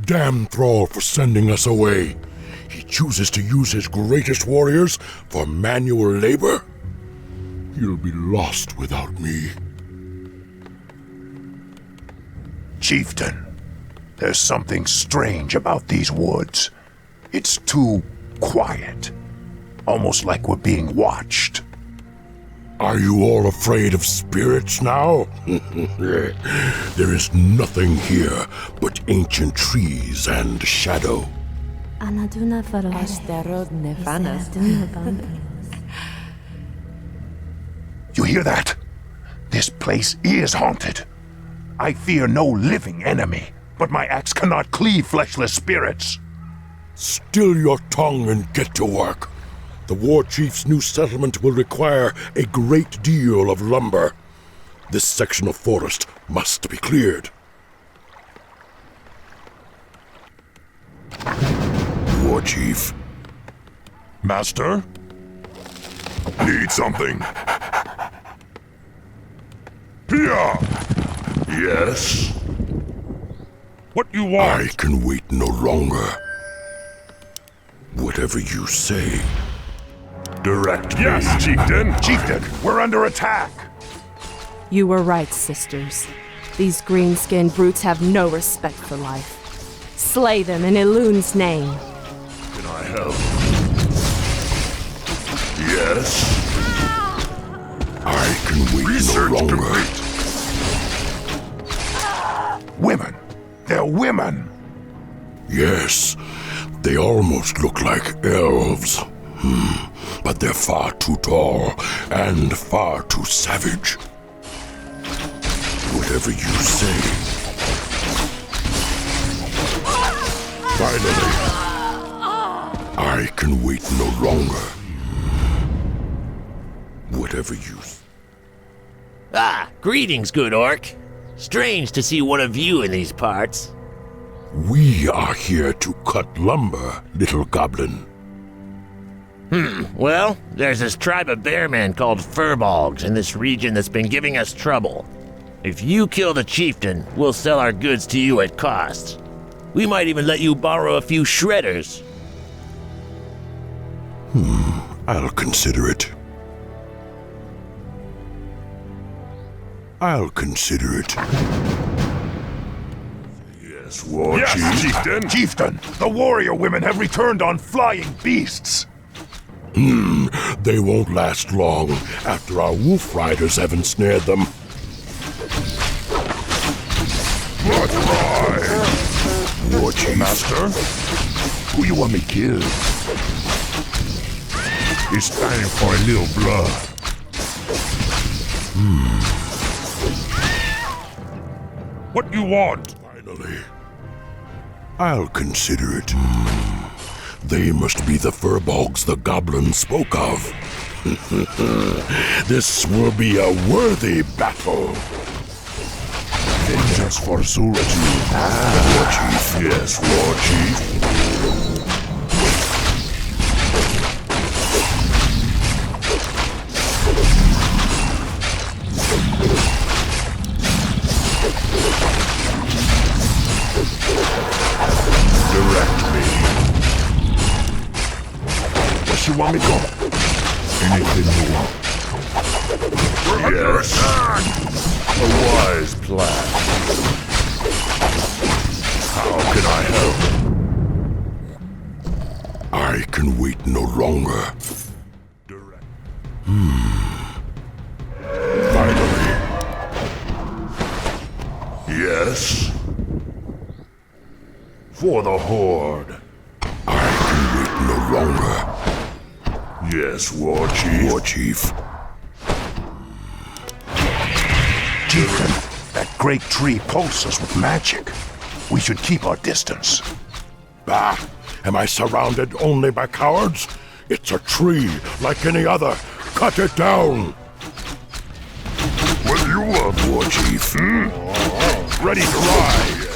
Damn Thrall for sending us away. He chooses to use his greatest warriors for manual labor? He'll be lost without me. Chieftain, there's something strange about these woods. It's too quiet. Almost like we're being watched. Are you all afraid of spirits now? There is nothing here but ancient trees and shadow. You hear that? This place is haunted. I fear no living enemy, but my axe cannot cleave fleshless spirits. Still your tongue and get to work. The war chief's new settlement will require a great deal of lumber. This section of forest must be cleared. War chief. Master? Need something? Here! Yes? What you want? I can wait no longer. Whatever you say. Direct me. Yes, Chieftain! Chieftain, we're under attack! You were right, sisters. These green-skinned brutes have no respect for life. Slay them in Elun's name. Can I help? Yes? I can wait Research no longer. complete. Women! They're women! Yes, they almost look like elves. But they're far too tall and far too savage. Whatever you say. Finally, I can wait no longer. Whatever you say. Ah, greetings, good orc. Strange to see one of you in these parts. We are here to cut lumber, little goblin. Well, there's this tribe of bearmen called furbolgs in this region that's been giving us trouble. If you kill the chieftain, we'll sell our goods to you at cost. We might even let you borrow a few shredders. I'll consider it. I'll consider it. Yes, War Yes, Chief. Chieftain! Chieftain, the warrior women have returned on flying beasts! They won't last long after our wolf riders have ensnared them. What cry? War Chief. Master? Who you want me kill? It's time for a little blood. What you want? Finally. I'll consider it. They must be the furbolgs the goblin spoke of. This will be a worthy battle. Vengeance for Zura. War Chief. Yes, War Chief. Direct me. Where you want me to go? Anything you want. Yes. A wise plan. How can I help? I can wait no longer. Finally. Yes? For the Horde. I can wait no longer. Yes, War Chief. War Chief. Chieftain, that great tree pulses with magic. We should keep our distance. Bah! Am I surrounded only by cowards? It's a tree like any other. Cut it down! What do you want? War Chief. Ready to ride.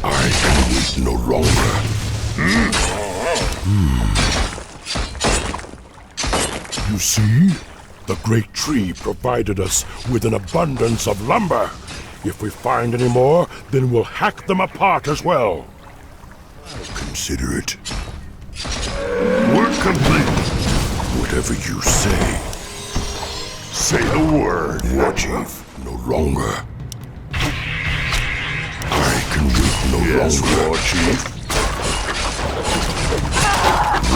I can wait no longer. You see? The great tree provided us with an abundance of lumber. If we find any more, then we'll hack them apart as well. Consider it. Work complete. Whatever you say. Say the word. War Chief, no longer. I can wait no longer. War Chief.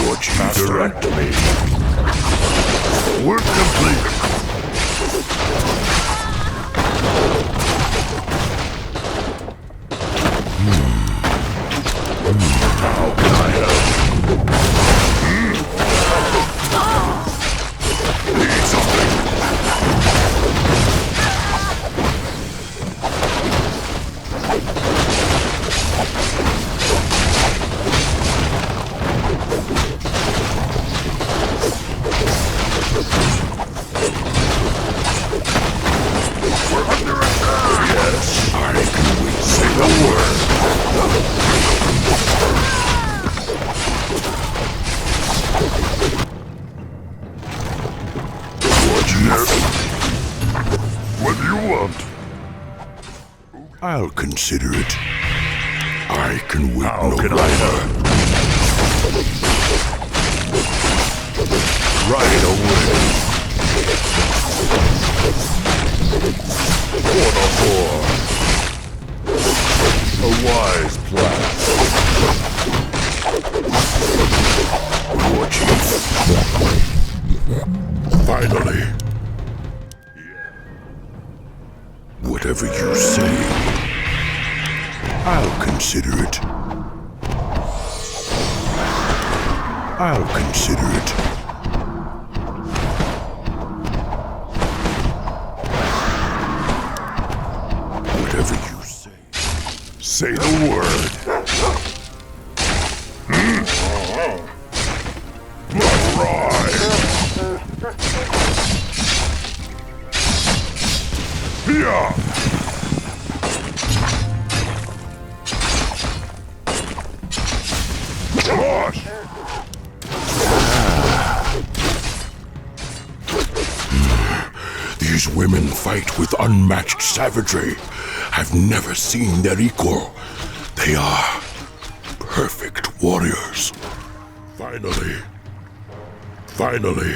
War Chief, Direct me. Work complete. How can I help? Need something. We're under attack. Yes, I can wait. Say the word. What do you want? I'll consider it. I can wait How no can longer. I help? Right away. For the war. A wise plan. War Chief. Finally. Whatever you say. I'll consider it. I'll consider it. Whatever you say. Say the word. All right. Yeah. Gosh. These women fight with unmatched savagery. I've never seen their equal. They are perfect warriors. Finally. Finally.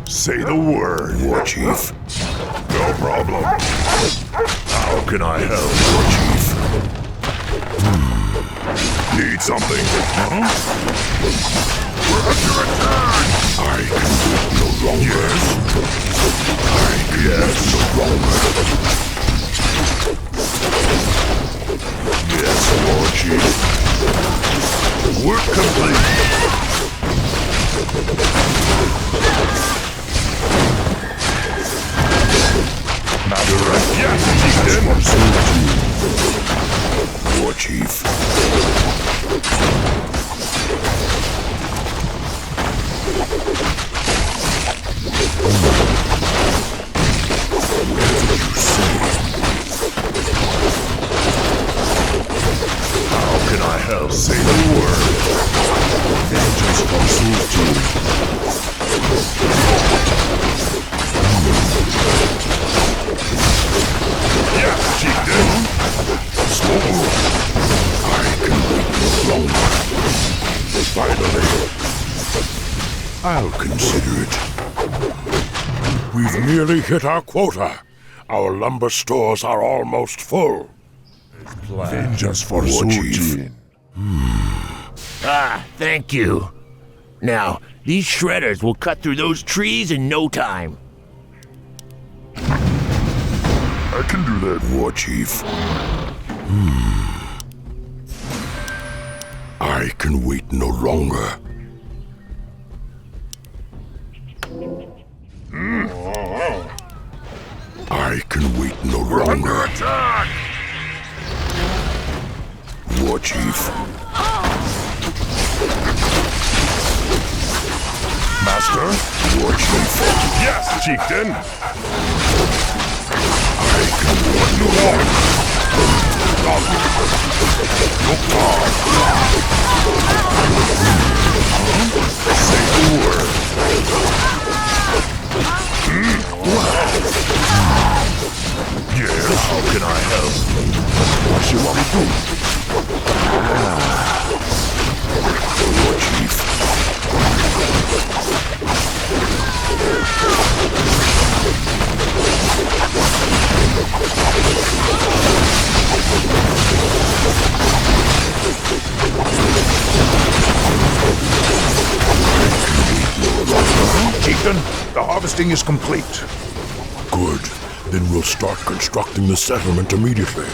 Say the word. War Chief. No problem. How can I help? War Chief. Need something? We're under attack! I can wait no longer. I can wait no longer. Yes, War Chief. Work complete. Matter of yes, Chieftain. War Chief. Whatever you say. How can I help? Say the word. Vengeance pursues you. Yes, Chieftain. Smooth. I can wait no longer. Finally. I'll consider it. We've nearly hit our quota. Our lumber stores are almost full. Vengeance for War Chief. Ah, thank you. Now, these shredders will cut through those trees in no time. I can do that. War Chief. I can wait no longer. I can wait no longer. Attack! War Chief. Master? War Chief. Yes, Chieftain. I can wait no longer. Say the word. Captain. The harvesting is complete. Good. Then we'll start constructing the settlement immediately.